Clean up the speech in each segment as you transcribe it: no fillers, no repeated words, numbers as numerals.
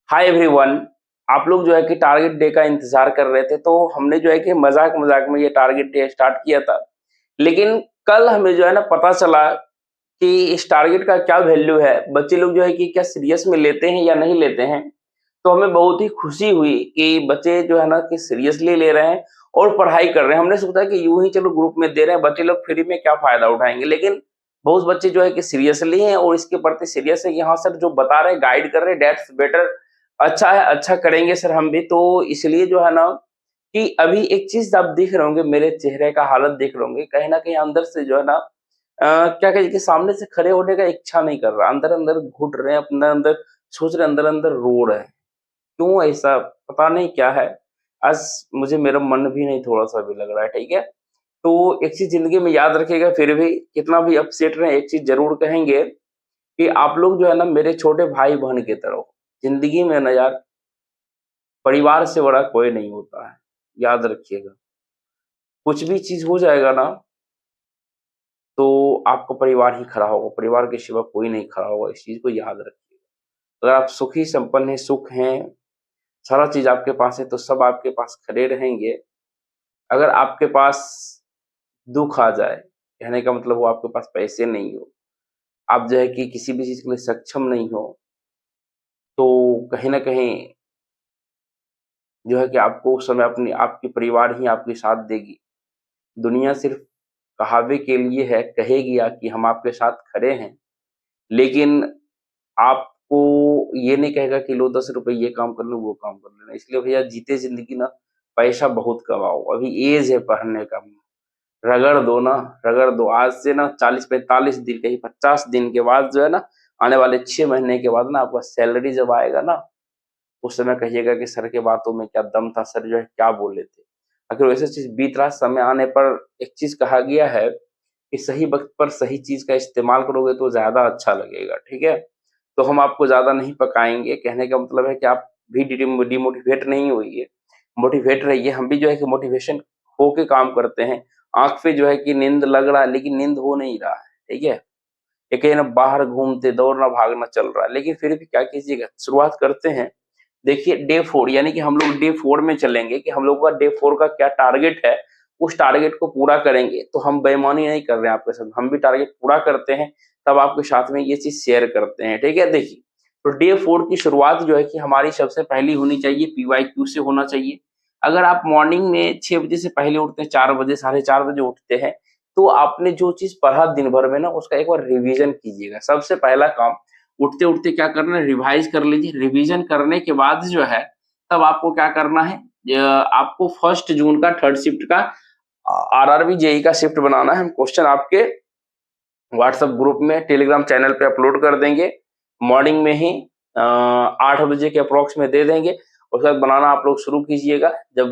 Hi everyone. आप लोग जो है कि टारगेट डे का इंतजार कर रहे थे, तो हमने जो है कि मजाक मजाक में ये टारगेट डे स्टार्ट किया था। लेकिन कल हमें जो है ना पता चला कि इस टारगेट का क्या वैल्यू है, बच्चे लोग जो है कि क्या सीरियस में लेते हैं या नहीं लेते हैं। तो हमें बहुत ही खुशी हुई कि बच्चे जो है ना कि सीरियसली ले रहे हैं और पढ़ाई कर रहे हैं। हमने सोचा कि यूं ही चलो ग्रुप में दे रहे हैं, बच्चे लोग फ्री में क्या फायदा उठाएंगे, लेकिन बहुत बच्चे जो है कि सीरियसली हैं और इसके प्रति सीरियस है कि हाँ सर, जो बता रहे हैं गाइड कर रहे हैं, दैट्स बेटर। अच्छा है, अच्छा करेंगे सर हम भी। तो इसलिए जो है ना कि अभी एक चीज़ आप देख रहे होंगे, मेरे चेहरे का हालत देख रहे होंगे, कहीं न कहीं अंदर से जो है ना क्या कहिए कि सामने से खड़े होने का इच्छा नहीं कर रहा। अंदर-अंदर घुट रहे हैं, अपने अंदर सोच रहे हैं, अंदर-अंदर रो रहे हैं। क्यों ऐसा? पता नहीं क्या है। आज मुझे मेरा मन भी नहीं थोड़ा-सा भी लग रहा है, ठीक है? तो एक चीज़ ज़िंदगी में याद रखिएगा, फिर भी कितना भी अपसेट रहें, एक चीज़ ज़रूर कहेंगे कि आप लोग जो है ना मेरे छोटे भाई-बहन की तरह हो। ज़िंदगी में ना यार, परिवार से बड़ा कोई नहीं होता है, याद रखिएगा। कुछ भी चीज़ हो जाएगा ना, तो आपका परिवार ही खड़ा होगा, परिवार के सिवा कोई नहीं खड़ा होगा, इस चीज़ को याद रखिएगा। अगर आप सुखी संपन्न हैं, सुख हैं, सारा चीज़ आपके पास है, तो सब आपके पास खड़े रहेंगे। अगर आपके पास दुःख आ जाए, कहने का मतलब वो आपके पास पैसे नहीं हो, आप जो है कि किसी भी चीज़ के लिए सक्षम नहीं हो, तो कहीं न कहीं जो है कि आपको उस समय अपनी आपकी परिवार ही आपकी साथ देगी। दुनिया सिर्फ़ कहावे के लिए है, कहेगी कि हम आपके साथ खड़े हैं, लेकिन आपको ये नहीं कहेगा कि लो ₹10 ये काम कर लो, वो काम कर लेना। इसलिए भैया जीते ज़िंदगी ना, पैसा बहुत कमाओ, अभी ऐज है पढ़ने का। रगड़ दो ना, रगड़ दो। आज से ना 40-45 दिन, कहीं 50 दिन के बाद जो है ना, आने वाले 6 महीने के बाद ना आपका सैलरी जब आएगा ना, उस समय कहिएगा कि सर के बातों में क्या दम था, सर जो है क्या बोले थे। अगर वैसे चीज़ बीत रहा, समय आने पर एक चीज़ कहा गया है कि सही वक़्त पर सही चीज़ का इस्तेमाल करोगे तो ज़्यादा अच्छा लगेगा, ठीक है? तो हम आपको ज़्यादा नहीं पकाएँगे, कहने का मतलब है कि आप भी डिमोटिवेट नहीं होइए, मोटिवेट रहिए। हम भी जो है कि मोटिवेशन होके काम करते हैं। आँख पे जो है कि नींद लग रहा है, लेकिन नींद हो नहीं रहा है, ठीक है? ये कहीं ना बाहर घूमते, दौड़ना भागना चल रहा है, लेकिन फिर भी क्या कीजिएगा, शुरुआत करते हैं। देखिए डे 4 यानी कि हम लोग डे 4 में चलेंगे कि हम लोगों का डे 4 का क्या टारगेट है, उस टारगेट को पूरा करेंगे। तो हम बेईमानी नहीं कर रहे हैं आपके साथ, हम भी टारगेट पूरा करते हैं, तब आपके साथ में ये चीज़ शेयर करते हैं, ठीक है? देखिए, तो डे 4 की शुरुआत जो है कि हमारी सबसे पहली होनी चाहिए, पीवाईक्यू से होना चाहिए। अगर आप मॉर्निंग में 6 बजे से पहले उठते हैं, 4 बजे, साढ़े 4 बजे उठते हैं, तो आपने जो चीज़ पढ़ा दिन भर में ना, उसका एक बार रिवीजन कीजिएगा। सबसे पहला काम, उठते-उठते क्या करना है, रिवाइज़ कर लीजिए। रिवीजन करने के बाद जो है, तब आपको क्या करना है, आपको 1 जून का 3rd शिफ्ट का आरआरबी, जेईई का शिफ्ट बनाना है। हम क्वेश्चन आपके व्हाट्सएप ग्रुप में, टेलीग्राम चैनल पे अपलोड कर देंगे। मॉर्निंग में ही 8 बजे के अप्रॉक्स में दे देंगे। उसके बाद बनाना आप लोग शुरू कीजिएगा। जब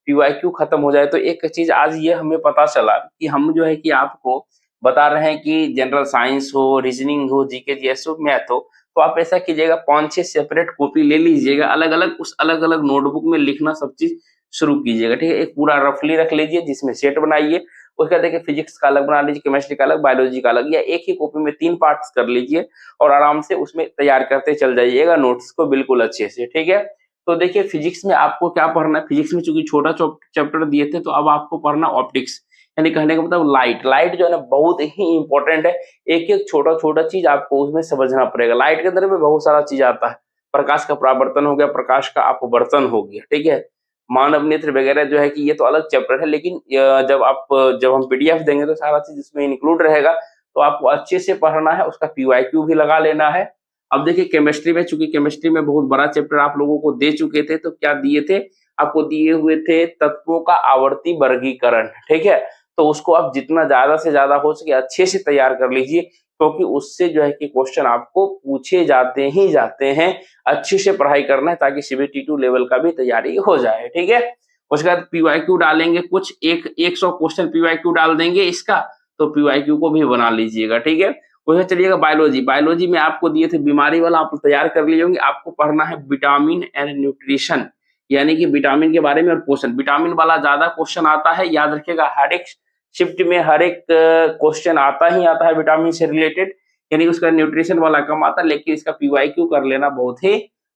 पीवाईक्यू खत्म हो जाए, तो एक चीज़ आज ये हमें पता चला कि हम जो है कि आपको बता रहे हैं कि जनरल साइंस हो, रीजनिंग हो, जीके, जीएस हो, मैथ हो, तो आप ऐसा कीजिएगा, 5-6 सेपरेट कॉपी ले लीजिएगा, अलग-अलग, उस अलग-अलग नोटबुक में लिखना सब चीज़ शुरू कीजिएगा, ठीक है? एक पूरा रफली रख लीजिए, जिसमें सेट बनाइए। उसके बाद देखिए, फिजिक्स का अलग बना लीजिए, केमिस्ट्री का अलग, बायोलॉजी का अलग, या एक ही कॉपी में 3 पार्ट्स कर लीजिए और आराम से उसमें तैयार करते चल जाइएगा नोट्स को बिल्कुल अच्छे से, ठीक है? तो देखिए, फिजिक्स में आपको क्या पढ़ना है, फिजिक्स में चूँकि छोटा चैप्टर दिए थे, तो अब आपको पढ़ना ऑप्टिक्स, यानी कहने का मतलब लाइट। लाइट जो है ना बहुत ही इम्पोर्टेंट है। एक-एक छोटा-छोटा चीज़ आपको उसमें समझना पड़ेगा। लाइट के अंदर में बहुत सारा चीज़ आता है। प्रकाश का परावर्तन हो गया, प्रकाश का अपवर्तन हो गया, ठीक है? मानव नेत्र वगैरह जो है कि ये तो अलग चैप्टर है, लेकिन जब हम पीडीएफ देंगे तो सारा चीज़ इसमें इंक्लूड रहेगा। तो आपको अच्छे से पढ़ना है, उसका पीवाईक्यू भी लगा लेना है। अब देखिए, केमिस्ट्री में, चूँकि केमिस्ट्री में बहुत बड़ा चैप्टर आप लोगों को दे चुके थे, तो क्या दिए थे? आपको दिए हुए थे तत्वों का आवर्ती वर्गीकरण, ठीक है? तो उसको आप जितना ज़्यादा से ज़्यादा हो सके अच्छे से तैयार कर लीजिए, क्योंकि उससे जो है कि क्वेश्चन आपको पूछे जाते ही जाते हैं। अच्छे से पढ़ाई करना है ताकि सीबीटी 2 लेवल का भी तैयारी हो जाए, ठीक है? उसके बाद पीवाईक्यू डालेंगे, कुछ 100 क्वेश्चन पीवाईक्यू डाल देंगे इसका, तो पीवाईक्यू को भी बना लीजिएगा, ठीक है? उसमें चलिएगा बायोलॉजी। बायोलॉजी में आपको दिए थे बीमारी वाला, आप तैयार कर लिए होंगे। आपको पढ़ना है विटामिन एंड न्यूट्रिशन, यानी कि विटामिन के बारे में और पोषण। विटामिन वाला ज़्यादा क्वेश्चन आता है, याद रखिएगा। हर एक शिफ्ट में हर एक क्वेश्चन आता ही आता है विटामिन से रिलेटेड, यानी उसका न्यूट्रिशन वाला कम आता है, लेकिन इसका पीवाईक्यू कर लेना बहुत ही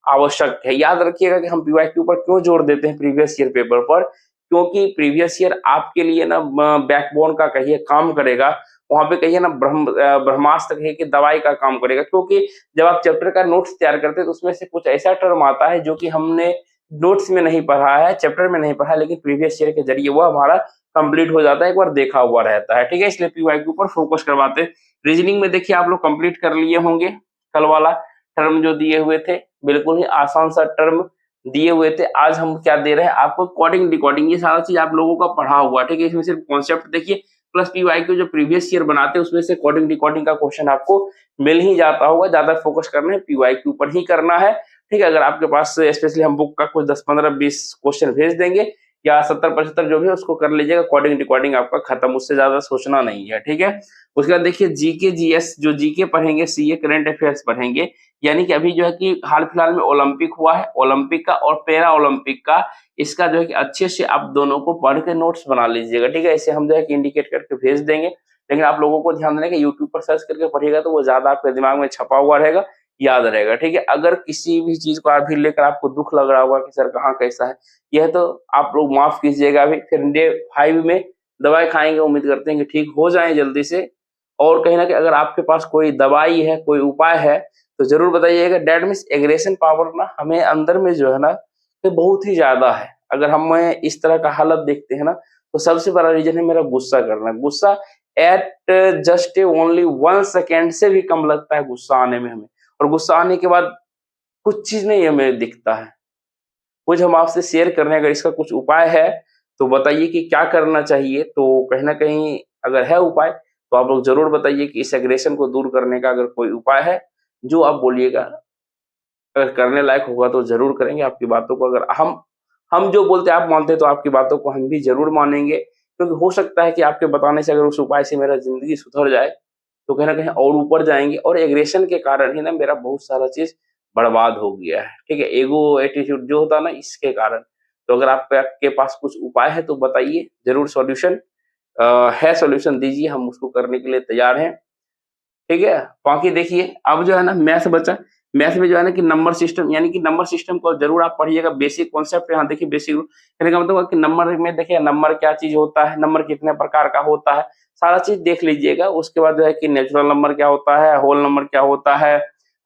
आवश्यक है। याद रखिएगा कि हम पीवाईक्यू पर क्यों जोर देते हैं प्रीवियस ईयर पेपर पर, क्योंकि प्रीवियस ईयर आपके लिए ना बैकबोन का कहिए काम करेगा, वहां पे कहिए ना ब्रह्मास्त्र कहिए कि दवाई का काम करेगा। क्योंकि जब आप चैप्टर का नोट्स तैयार करते हैं तो उसमें से कुछ ऐसा टर्म आता है जो कि हमने नोट्स में नहीं पढ़ा है, चैप्टर में नहीं पढ़ा है, लेकिन प्रीवियस ईयर के जरिए वो हमारा कंप्लीट हो जाता है, एक बार देखा हुआ रहता है। ठीक है, इसलिए पीवाईक्यू पर फोकस करवाते हैं। रीजनिंग में देखिए आप लोग कंप्लीट कर लिए होंगे, कल वाला टर्म जो दिए हुए थे बिल्कुल ही आसान सा टर्म दिए हुए थे। आज हम क्या दे रहे हैं आपको, कोडिंग डिकोडिंग, ये सारा चीज आप लोगों का पढ़ा हुआ। ठीक है, इसमें सिर्फ कॉन्सेप्ट देखिए प्लस पीवाईक्यू जो प्रीवियस ईयर बनाते हैं उसमें से कोडिंग डिकोडिंग का क्वेश्चन आपको मिल ही जाता होगा। ज्यादा फोकस करना है पीवाईक्यू पर ही करना है। ठीक है, अगर आपके पास स्पेशली हम बुक का कुछ 10 15 20 क्वेश्चन भेज देंगे या 70 75 जो भी है उसको कर लीजिएगा, कोडिंग डिकोडिंग आपका खत्म, उससे ज्यादा सोचना नहीं है। ठीक है, उसके बाद देखिए जीके जीएस, जो जीके पढ़ेंगे, सीए करंट अफेयर्स पढ़ेंगे, यानी कि अभी जो है कि हाल फिलहाल में ओलंपिक हुआ है, ओलंपिक का और पैरा ओलंपिक का, इसका जो है कि अच्छे से आप दोनों को पढ़ के नोट्स बना लीजिएगा। ठीक है, इसे हम जो है कि इंडिकेट करके भेज देंगे, लेकिन आप लोगों को ध्यान देना कि यूट्यूब पर सर्च करके पढ़िएगा तो वो ज्यादा आपके दिमाग में छपा हुआ रहेगा, याद रहेगा। ठीक है, अगर किसी भी चीज को अभी लेकर आपको दुख लग रहा होगा कि सर कहाँ कैसा है, यह तो आप लोग माफ कीजिएगा। अभी फिर डे 5 में दवाई खाएंगे, उम्मीद करते हैं कि ठीक हो जाए जल्दी से। और कहीं ना कहीं अगर आपके पास कोई दवाई है, कोई उपाय है तो जरूर बताइएगा। डेट मीन्स एग्रेशन पावर ना हमें अंदर में जो है ना तो बहुत ही ज्यादा है। अगर हम इस तरह का हालत देखते हैं ना तो सबसे बड़ा रीजन है मेरा गुस्सा करना। गुस्सा एट जस्ट ओनली 1 सेकेंड से भी कम लगता है गुस्सा आने में हमें, और गुस्सा आने के बाद कुछ चीज नहीं हमें दिखता है। कुछ हम आपसे शेयर कर रहे हैं, अगर इसका कुछ उपाय है तो बताइए कि क्या करना चाहिए। तो कहीं ना कहीं अगर है उपाय तो आप लोग जरूर बताइए कि इस एग्रेशन को दूर करने का अगर कोई उपाय है जो आप बोलिएगा, अगर करने लायक होगा तो जरूर करेंगे। आपकी बातों को अगर हम जो बोलते हैं आप मानते हैं तो आपकी बातों को हम भी जरूर मानेंगे, क्योंकि हो सकता है कि आपके बताने से अगर उस उपाय से मेरा जिंदगी सुधर जाए तो कहीं ना कहीं और ऊपर जाएंगे। और एग्रेशन के कारण ही ना मेरा बहुत सारा चीज बर्बाद हो गया है। ठीक है, ईगो एटीट्यूड जो होता है ना, इसके कारण। तो अगर आपके पास कुछ उपाय है तो बताइए, जरूर सॉल्यूशन है, सॉल्यूशन दीजिए, हम उसको करने के लिए तैयार हैं। ठीक है, बाकी देखिए अब जो है ना मैथ बचा। मैथ में जो है ना कि नंबर सिस्टम, यानी कि नंबर सिस्टम को जरूर आप पढ़िएगा। बेसिक कॉन्सेप्ट यहाँ देखिए, बेसिक कहने का मतलब कि नंबर में देखिए नंबर क्या चीज होता है, नंबर कितने प्रकार का होता है, सारा चीज देख लीजिएगा। उसके बाद जो है कि नेचुरल नंबर क्या होता है, होल नंबर क्या होता है,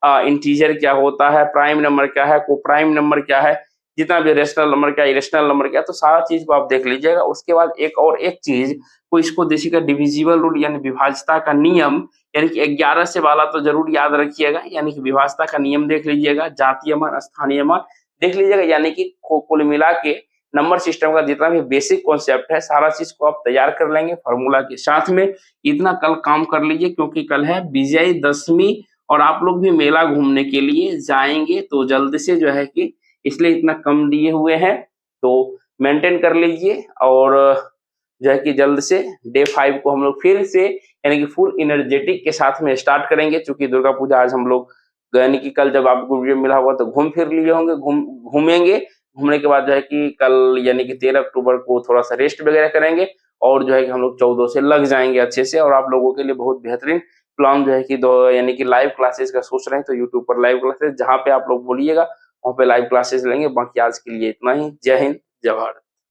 इंटीजर क्या होता है, प्राइम नंबर क्या है, को प्राइम नंबर क्या है, जितना भी रेशनल नंबर क्या, इरेशनल नंबर क्या, तो सारा चीज को आप देख लीजिएगा। उसके बाद एक चीज को इसको देखिएगा, डिविजिबल रूल यानी विभाज्यता का नियम, यानी कि 11 से वाला तो जरूर याद रखिएगा, यानी कि विभाज्यता का नियम देख लीजिएगा, जातीय मान, स्थानीय मान देख लीजिएगा। यानी कि कुल मिला के नंबर सिस्टम का जितना भी बेसिक कॉन्सेप्ट है सारा चीज को आप तैयार कर लेंगे फॉर्मूला के साथ में। इतना कल काम कर लीजिए, क्योंकि कल है विजयदशमी और आप लोग भी मेला घूमने के लिए जाएंगे, तो जल्द से जो है कि इसलिए इतना कम दिए हुए हैं, तो मेंटेन कर लीजिए। और जो है कि जल्द से डे 5 को हम लोग फिर से यानी कि फुल एनर्जेटिक के साथ में स्टार्ट करेंगे। चूंकि दुर्गा पूजा आज हम लोग, यानी कि कल जब आपको वीडियो मिला होगा तो घूम फिर लिए होंगे, घूमेंगे। घूमने के बाद जो है कि कल यानी कि 13 अक्टूबर को थोड़ा सा रेस्ट वगैरह करेंगे, और जो है कि हम लोग 14 से लग जाएंगे अच्छे से। और आप लोगों के लिए बहुत बेहतरीन प्लान जो है कि यानी कि लाइव क्लासेस का सोच रहे हैं, तो यूट्यूब पर लाइव क्लासेस जहाँ पे आप लोग बोलिएगा वहाँ पे लाइव क्लासेस लेंगे। बाकी आज के लिए इतना ही। जय हिंद, जय भारत।